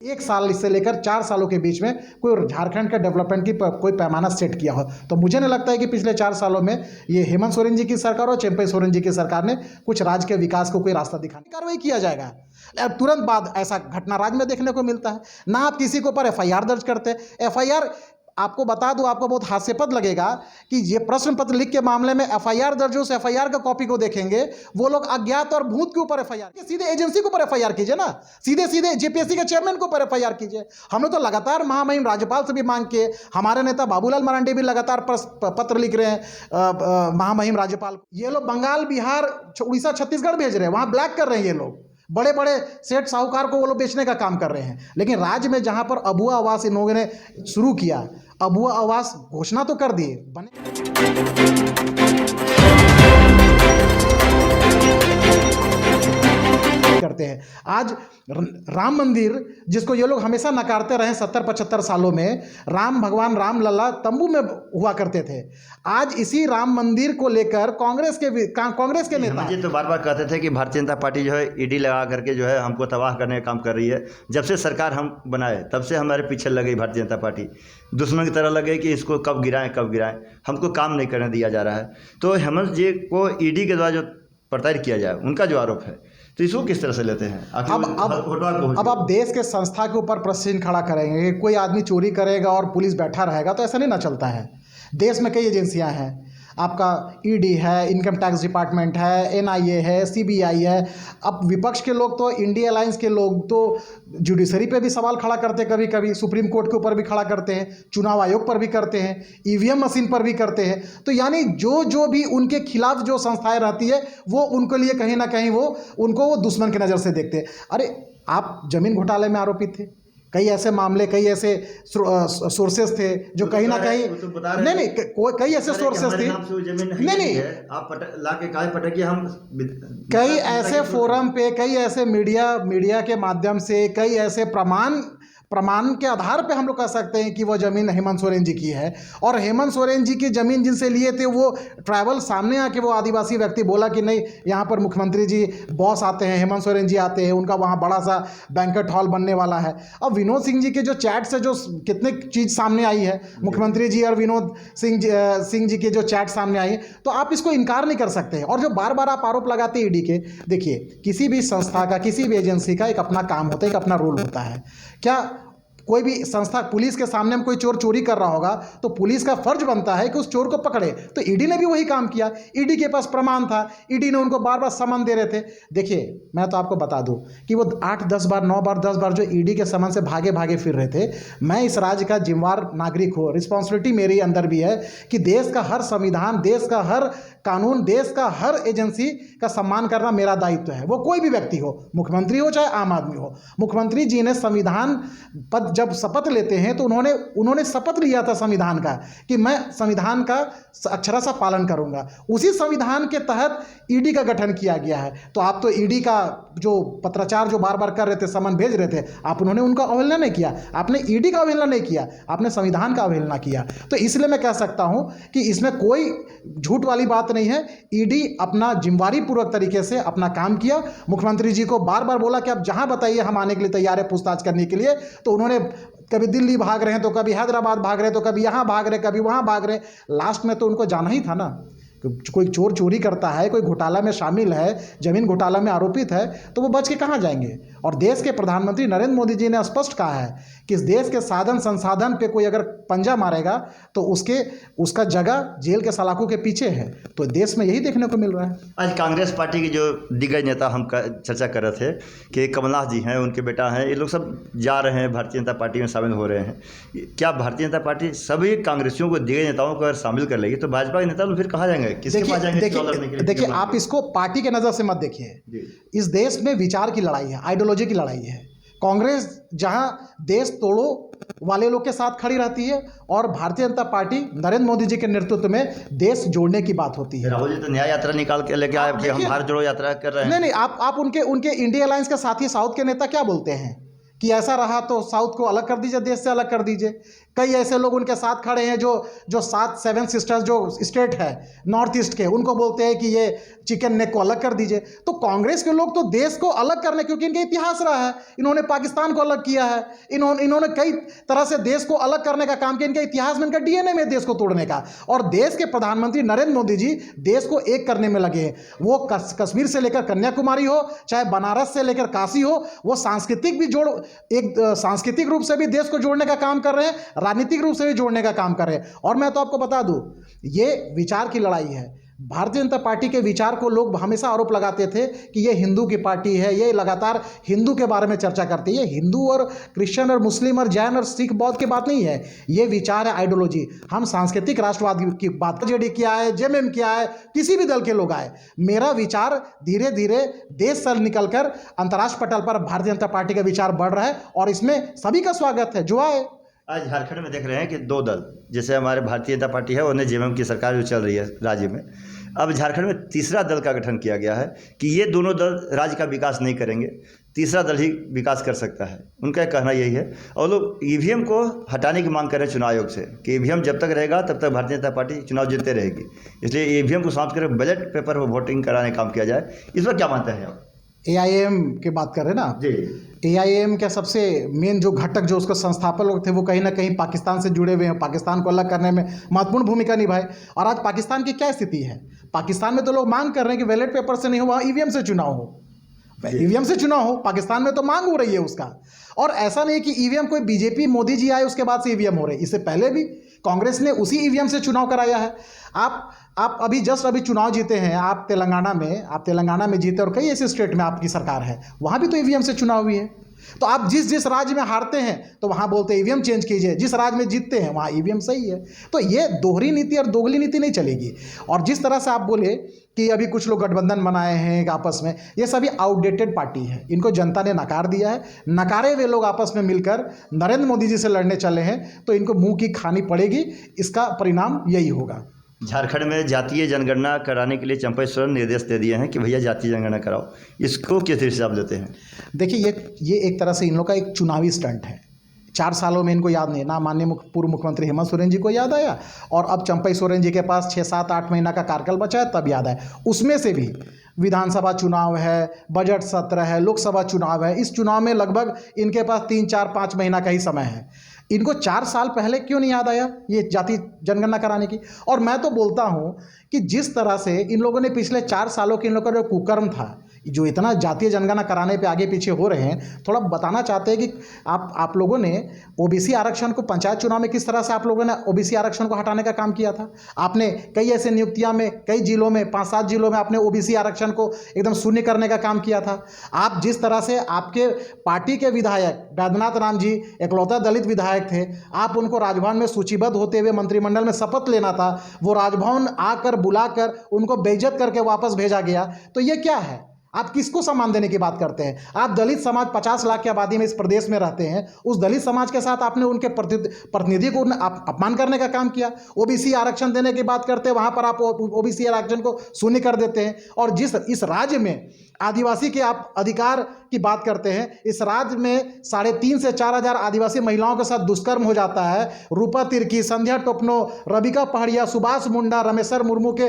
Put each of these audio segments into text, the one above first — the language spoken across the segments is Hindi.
1 साल से लेकर 4 सालों के बीच में कोई झारखंड के डेवलपमेंट की कोई पैमाना सेट किया हो, तो मुझे नहीं लगता है कि पिछले 4 सालों में ये हेमंत सोरेन जी की सरकार और चंपई सोरेन जी की सरकार ने कुछ राज्य के विकास को कोई रास्ता दिखाने कार्रवाई किया जाएगा। अब तुरंत बाद ऐसा घटना राज्य में देखने को मिलता है ना। आप किसी के ऊपर एफआईआर दर्ज करते, एफआईआर आपको बता दूं, आपको बहुत हास्यास्पद लगेगा कि ये प्रश्न पत्र लीक के मामले में एफआईआर दर्ज हो, उस एफआईआर का कॉपी को देखेंगे, वो लोग अज्ञात और भूत के ऊपर एफआईआर, सीधे एजेंसी के ऊपर एफआईआर कीजिए ना, सीधे सीधे जेपीएससी के चेयरमैन के ऊपर एफआईआर कीजिए। हमने तो लगातार महामहिम राज्यपाल से भी मांग किए, हमारे नेता बाबूलाल मरांडी भी लगातार पत्र लिख रहे हैं महामहिम राज्यपाल को। ये लोग बंगाल, बिहार, उड़ीसा, छत्तीसगढ़ भेज रहे हैं, वहां ब्लैक कर रहे हैं ये लोग, बड़े बड़े सेठ साहूकार को वो लोग बेचने का काम कर रहे हैं। लेकिन राज्य में जहां पर अबुआ आवास इन लोगों ने शुरू किया, अबुआ आवास घोषणा तो कर दिए, करते हैं। आज राम मंदिर, जिसको ये लोग हमेशा नकारते रहे 70-75 सालों में, राम भगवान राम लल्ला तंबू में हुआ करते थे, आज इसी राम मंदिर को लेकर कांग्रेस के नेता जी तो बार बार कहते थे कि भारतीय जनता पार्टी जो है ईडी लगा करके जो है हमको तबाह करने का काम कर रही है। जब से सरकार हम बनाए तब से हमारे पीछे लग गई भारतीय जनता पार्टी, दुश्मन की तरह लगे कि इसको कब गिराएं, हमको काम नहीं करने दिया जा रहा है। तो हेमंत जी को ईडी के द्वारा जो प्रताड़ित किया जाए, उनका जो आरोप है, तो इसको किस तरह से लेते हैं? अब आप देश के संस्था के ऊपर प्रश्न खड़ा करेंगे, कोई आदमी चोरी करेगा और पुलिस बैठा रहेगा, तो ऐसा नहीं ना चलता है। देश में कई एजेंसियां हैं, आपका ईडी है, इनकम टैक्स डिपार्टमेंट है, एनआईए है, सीबीआई है। अब विपक्ष के लोग तो, इंडिया अलायंस के लोग तो जुडिशरी पे भी सवाल खड़ा करते हैं, कभी कभी सुप्रीम कोर्ट के ऊपर भी खड़ा करते हैं, चुनाव आयोग पर भी करते हैं, ईवीएम मशीन पर भी करते हैं। तो यानी जो भी उनके खिलाफ जो संस्थाएं रहती है, वो उनके लिए कहीं ना कहीं उनको दुश्मन की नज़र से देखते हैं। अरे आप जमीन घोटाले में आरोपित थे, कई ऐसे मामले, कई ऐसे सोर्सेस थे जो कहीं ना कहीं, नहीं कई ऐसे सोर्सेस थे, नहीं आप लाके काहे पटकिए, हम कई ऐसे फोरम पे, कई ऐसे मीडिया के माध्यम से, कई ऐसे प्रमाण के आधार पे हम लोग कह सकते हैं कि वो ज़मीन हेमंत सोरेन जी की है। और हेमंत सोरेन जी की ज़मीन जिनसे लिए थे, वो ट्रैवल सामने आके वो आदिवासी व्यक्ति बोला कि नहीं, यहाँ पर मुख्यमंत्री जी बॉस आते हैं, हेमंत सोरेन जी आते हैं, उनका वहाँ बड़ा सा बैंक्वेट हॉल बनने वाला है। अब विनोद सिंह जी के जो चैट से जो कितने चीज़ सामने आई है, मुख्यमंत्री जी और विनोद सिंह जी के जो चैट सामने आई है, तो आप इसको इनकार नहीं कर सकते। और जो बार बार आप आरोप लगाते हैं ईडी के, देखिए किसी भी संस्था का, किसी भी एजेंसी का एक अपना काम होता है, एक अपना रोल होता है। क्या कोई भी संस्था, पुलिस के सामने में कोई चोर चोरी कर रहा होगा तो पुलिस का फर्ज बनता है कि उस चोर को पकड़े। तो ईडी ने भी वही काम किया, ईडी के पास प्रमाण था, ईडी ने उनको बार बार समन दे रहे थे। देखिए मैं तो आपको बता दूं कि वो 8-10 बार, 9 बार, 10 बार जो ईडी के समन से भागे फिर रहे थे। मैं इस राज्य का जिम्मेवार नागरिक हूँ, रिस्पॉन्सिबिलिटी मेरे अंदर भी है कि देश का हर संविधान, देश का हर कानून, देश का हर एजेंसी का सम्मान करना मेरा दायित्व है। वो कोई भी व्यक्ति हो, मुख्यमंत्री हो चाहे आम आदमी हो। मुख्यमंत्री जी ने संविधान पद जब शपथ लेते हैं तो उन्होंने शपथ लिया था संविधान का कि मैं संविधान का अक्षरशः पालन करूंगा। उसी संविधान के तहत ईडी का गठन किया गया है। तो आप तो ईडी का जो पत्राचार जो बार बार कर रहे थे, समन भेज रहे थे, उन्होंने उनका अवहेलना नहीं किया, आपने ईडी का अवहेलना नहीं किया, आपने संविधान का अवहेलना किया। तो इसलिए मैं कह सकता हूं कि इसमें कोई झूठ वाली बात नहीं है। ईडी अपना जिम्मेवारी पूर्वक तरीके से अपना काम किया। मुख्यमंत्री जी को बार बार बोला कि आप जहां बताइए हम आने के लिए तैयार है पूछताछ करने के लिए। तो उन्होंने कभी दिल्ली भाग रहे हैं, तो कभी हैदराबाद भाग रहे हैं, तो कभी यहाँ भाग रहे, कभी वहाँ भाग रहे। लास्ट में तो उनको जाना ही था ना। कोई चोर चोरी करता है, कोई घोटाला में शामिल है, जमीन घोटाला में आरोपित है, तो वो बच के कहाँ जाएंगे। और देश के प्रधानमंत्री नरेंद्र मोदी जी ने स्पष्ट कहा है कि इस देश के साधन संसाधन पे कोई अगर पंजा मारेगा तो उसका जगह जेल के सलाखों के पीछे है। तो देश में यही देखने को मिल रहा है। आज कांग्रेस पार्टी के जो दिग्गज नेता हम चर्चा कर रहे थे कि कमलनाथ जी हैं, उनके बेटा हैं, ये लोग सब जा रहे हैं भारतीय जनता पार्टी में शामिल हो रहे हैं। क्या भारतीय जनता पार्टी सभी कांग्रेसियों को, दिग्गज नेताओं को अगर शामिल कर लेगी तो भाजपा के नेता लोग फिर कहाँ जाएंगे? देखिए आप इसको पार्टी के नज़र से मत देखिए। इस देश में विचार की लड़ाई है, आइडियोलॉजी की लड़ाई है। कांग्रेस जहां देश तोड़ो वाले लोग के साथ खड़ी रहती है और भारतीय जनता पार्टी नरेंद्र मोदी जी के नेतृत्व में देश जोड़ने की बात होती है। राहुल जी तो न्याय यात्रा निकाल के लेके आए कि हम भारत जोड़ो यात्रा कर रहे हैं। नहीं, आप उनके इंडिया अलायंस के साथी साउथ के नेता क्या बोलते हैं कि ऐसा रहा तो साउथ को अलग कर दीजिए, देश से अलग कर दीजिए। कई ऐसे लोग उनके साथ खड़े हैं जो 7 सिस्टर्स जो स्टेट है नॉर्थ ईस्ट के, उनको बोलते हैं कि ये चिकन नेक को अलग कर दीजिए। तो कांग्रेस के लोग तो देश को अलग करने, क्योंकि इनका इतिहास रहा है, इन्होंने पाकिस्तान को अलग किया है, इन्होंने कई तरह से देश को अलग करने का काम किया, इनका इतिहास में, इनका डीएनए में देश को तोड़ने का। और देश के प्रधानमंत्री नरेंद्र मोदी जी देश को एक करने में लगे हैं। वो कश्मीर से लेकर कन्याकुमारी हो, चाहे बनारस से लेकर काशी हो, वो सांस्कृतिक भी सांस्कृतिक रूप से भी देश को जोड़ने का काम कर रहे हैं, राजनीतिक रूप से भी जोड़ने का काम कर रहे हैं। और मैं तो आपको बता दूं, ये विचार की लड़ाई है। भारतीय जनता पार्टी के विचार को लोग हमेशा आरोप लगाते थे कि ये हिंदू की पार्टी है, ये लगातार हिंदू के बारे में चर्चा करती है। हिंदू और क्रिश्चियन और मुस्लिम और जैन और सिख बौद्ध की बात नहीं है, ये विचार है, आइडियोलॉजी। हम सांस्कृतिक राष्ट्रवाद की बात, जेडी किया है, जेएमएम किया है, किसी भी दल के लोग आए, मेरा विचार धीरे धीरे देश से निकलकर अंतर्राष्ट्रीय पटल पर भारतीय जनता पार्टी का विचार बढ़ रहा है, और इसमें सभी का स्वागत है जो आए। आज झारखंड में देख रहे हैं कि 2 दल, जैसे हमारे भारतीय जनता पार्टी है, उन्हें जेएमएम की सरकार जो चल रही है राज्य में, अब झारखंड में तीसरा दल का गठन किया गया है कि ये दोनों दल राज्य का विकास नहीं करेंगे, तीसरा दल ही विकास कर सकता है। उनका कहना यही है। और लोग ईवीएम को हटाने की मांग कर रहे हैं चुनाव आयोग से कि ईवीएम जब तक रहेगा तब तक भारतीय जनता पार्टी चुनाव जीतते रहेगी, इसलिए ईवीएम को समाप्त कर बैलेट पेपर पर वोटिंग कराने का काम किया जाए। इस पर क्या मानते हैं आप? एआईएम की बात कर रहे हैं ना जी। एआईएम के सबसे मेन जो घटक, जो उसके संस्थापक लोग थे, वो कहीं ना कहीं पाकिस्तान से जुड़े हुए हैं, पाकिस्तान को अलग करने में महत्वपूर्ण भूमिका निभाए। और आज पाकिस्तान की क्या स्थिति है? पाकिस्तान में तो लोग मांग कर रहे हैं कि बैलेट पेपर से नहीं हो, वहाँ ईवीएम से चुनाव हो, ईवीएम से चुनाव हो। पाकिस्तान में तो मांग हो रही है उसका। और ऐसा नहीं कि ईवीएम कोई बीजेपी मोदी जी आए उसके बाद से ईवीएम हो रहे, इससे पहले भी कांग्रेस ने उसी ईवीएम से चुनाव कराया है। आप अभी चुनाव जीते हैं, आप तेलंगाना में जीते, और कई ऐसे स्टेट में आपकी सरकार है, वहाँ भी तो ईवीएम से चुनाव हुई है। तो आप जिस राज्य में हारते हैं तो वहाँ बोलते हैं ईवीएम चेंज कीजिए, जिस राज्य में जीतते हैं वहाँ ईवीएम सही है। तो ये दोहरी नीति और दोगली नीति नहीं चलेगी। और जिस तरह से आप बोले कि अभी कुछ लोग गठबंधन बनाए हैं आपस में, ये सभी आउटडेटेड पार्टी है, इनको जनता ने नकार दिया है। नकारे वे लोग आपस में मिलकर नरेंद्र मोदी जी से लड़ने चले हैं, तो इनको मुँह की खानी पड़ेगी, इसका परिणाम यही होगा। झारखंड में जातीय जनगणना कराने के लिए चंपई सोरेन निर्देश दे दिए हैं कि भैया जातीय जनगणना कराओ, इसको किस दृष्टि से आप लेते हैं? देखिए, ये एक तरह से इन लोग का एक चुनावी स्टंट है। 4 सालों में इनको याद नहीं, ना माननीय पूर्व मुख्यमंत्री हेमंत सोरेन जी को याद आया, और अब चंपई सोरेन जी के पास 6, 7, 8 महीना का कार्यकाल बचा है तब याद आया। उसमें से भी विधानसभा चुनाव है, बजट सत्र है, लोकसभा चुनाव है, इस चुनाव में लगभग इनके पास 3, 4, 5 महीना का ही समय है। इनको 4 साल पहले क्यों नहीं याद आया ये जाति जनगणना कराने की? और मैं तो बोलता हूँ कि जिस तरह से इन लोगों ने पिछले 4 सालों के इन लोगों का जो कुकर्म था, जो इतना जातीय जनगणना कराने पे आगे पीछे हो रहे हैं, थोड़ा बताना चाहते हैं कि आप लोगों ने ओबीसी आरक्षण को पंचायत चुनाव में किस तरह से आप लोगों ने ओबीसी आरक्षण को हटाने का काम किया था। आपने कई ऐसे नियुक्तियां में, कई जिलों में, 5-7 जिलों में आपने ओबीसी आरक्षण को एकदम शून्य करने का काम किया था। आप जिस तरह से आपके पार्टी के विधायक बैद्यनाथ राम जी इकलौता दलित विधायक थे, आप उनको राजभवन में सूचीबद्ध होते हुए मंत्रिमंडल में शपथ लेना था, वो राजभवन आकर बुलाकर उनको बेइज्जत करके वापस भेजा गया। तो ये क्या है? आप किसको सम्मान देने की बात करते हैं? आप दलित समाज 50 लाख की आबादी में इस प्रदेश में रहते हैं, उस दलित समाज के साथ आपने उनके प्रतिनिधि को अपमान करने का काम किया। ओबीसी आरक्षण देने की बात करते हैं, वहां पर आप ओबीसी आरक्षण को शून्य कर देते हैं। और इस राज्य में आदिवासी के आप अधिकार की बात करते हैं, इस राज्य में 3,500 से 4,000 आदिवासी महिलाओं के साथ दुष्कर्म हो जाता है। रूपा तिर्की, संध्या टोपनो, रबिका पहाड़िया, सुभाष मुंडा, रमेश्वर मुर्मू के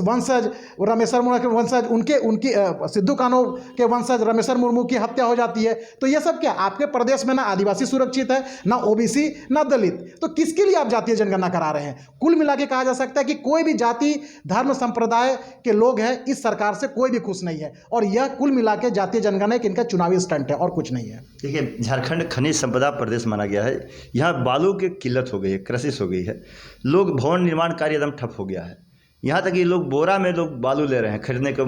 वंशज, रमेश्वर मुंडा के वंशज, उनकी सिद्धू कान्हू के वंशज रमेश्वर मुर्मू की हत्या हो जाती है। तो ये सब क्या आपके प्रदेश में ना आदिवासी सुरक्षित है, ना ओबीसी, ना दलित? तो किसके लिए आप जातीय जनगणना करा रहे हैं? कुल मिला के कहा जा सकता है कि कोई भी जाति, धर्म, संप्रदाय के लोग हैं, इस सरकार से कोई भी खुश नहीं है। और यह कुल मिला के जातीय जनगणना एक इनका चुनावी स्टंट है और कुछ नहीं है। देखिए, झारखंड खनिज संपदा प्रदेश माना गया है। यहाँ बालू की किल्लत हो गई है, क्राइसिस हो गई है। लोग भवन निर्माण कार्य एकदम ठप हो गया है। यहाँ तक कि लोग बोरा में लोग बालू ले रहे हैं, खरीदने के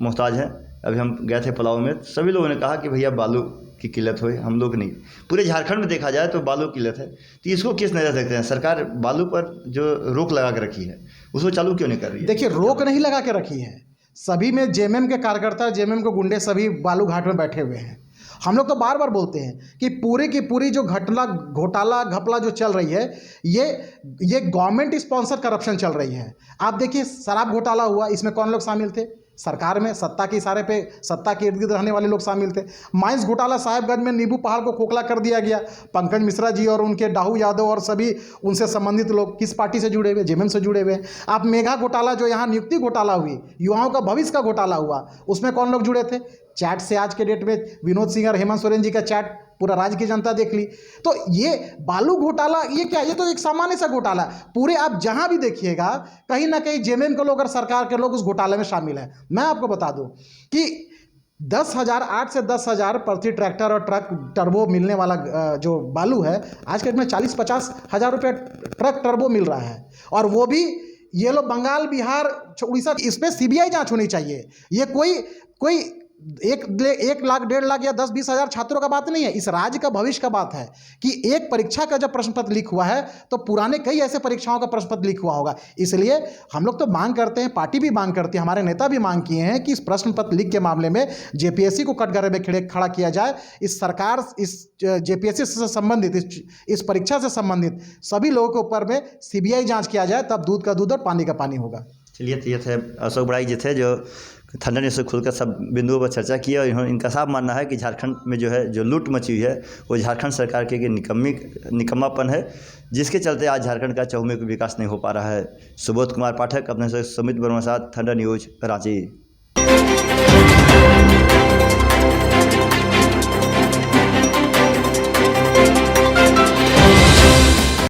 मोहताज हैं। अभी हम गए थे पलाऊ में, सभी लोगों ने कहा कि भैया बालू की किल्लत हो, हम लोग नहीं। पूरे झारखंड में देखा जाए तो बालू किल्लत है। तो इसको किस नज़र से देखते हैं? सरकार बालू पर जो रोक लगा के रखी है उसको चालू क्यों नहीं कर रही है? देखिए, रोक नहीं लगा के रखी है, सभी में जेएमएम के कार्यकर्ता, जेएमएम के गुंडे सभी बालू घाट में बैठे हुए हैं। हम लोग तो बार बार बोलते हैं कि पूरी की पूरी जो घोटाला घपला जो चल रही है, ये गवर्नमेंट स्पॉन्सर करप्शन चल रही है। आप देखिए, शराब घोटाला हुआ, इसमें कौन लोग शामिल थे? सरकार में सत्ता के इशारे पे सत्ता के इर्द गिर्द रहने वाले लोग शामिल थे। माइंस घोटाला साहिबगंज में नींबू पहाड़ को खोखला कर दिया गया। पंकज मिश्रा जी और उनके डाहू यादव और सभी उनसे संबंधित लोग किस पार्टी से जुड़े हुए, जेएमएम से जुड़े हुए हैं। आप मेगा घोटाला जो यहाँ नियुक्ति घोटाला हुई, युवाओं का भविष्य का घोटाला हुआ, उसमें कौन लोग जुड़े थे? चैट से आज के डेट में विनोद सिंह और हेमंत सोरेन जी का चैट पूरा राज्य की जनता देख ली। तो ये बालू घोटाला ये क्या, ये तो एक सामान्य सा घोटाला पूरे, आप जहां भी देखिएगा कहीं ना कहीं जेएमएम के लोग और सरकार के लोग उस घोटाले में शामिल हैं। मैं आपको बता दूं कि 10,000 8 से 10,000 प्रति ट्रैक्टर और ट्रक टर्बो मिलने वाला जो बालू है, आज के डेट में 40-50 हज़ार रुपये ट्रक टर्बो मिल रहा है। और वो भी ये लोग बंगाल, बिहार, उड़ीसा, इस पर सीबीआई जांच होनी चाहिए। ये कोई 1 लाख 1.5 लाख या 10-20 हज़ार छात्रों का बात नहीं है, इस राज्य का भविष्य का बात है कि एक परीक्षा का जब प्रश्न पत्र लीक हुआ है तो पुराने कई ऐसे परीक्षाओं का प्रश्न पत्र लीक हुआ होगा। इसलिए हम लोग तो मांग करते हैं, पार्टी भी मांग करती है, हमारे नेता भी मांग किए हैं कि इस प्रश्न पत्र लीक के मामले में जेपीएससी को कटघरे में खड़ा किया जाए। इस सरकार, इस जेपीएससी से संबंधित, इस परीक्षा से संबंधित सभी लोगों के ऊपर में सीबीआई जाँच किया जाए, तब दूध का दूध और पानी का पानी होगा। चलिए, तो ये थे अशोक बड़ाई जी थे जो ठंडा न्यूज़ से खुलकर सब बिंदुओं पर चर्चा की। और इनका साफ मानना है कि झारखंड में जो है जो लूट मची हुई है वो झारखंड सरकार के निकम्मापन है, जिसके चलते आज झारखंड का चहुमुखी को विकास नहीं हो पा रहा है। सुबोध कुमार पाठक, अपने से सुमित वर्मा साथ, ठंडा न्यूज़, रांची।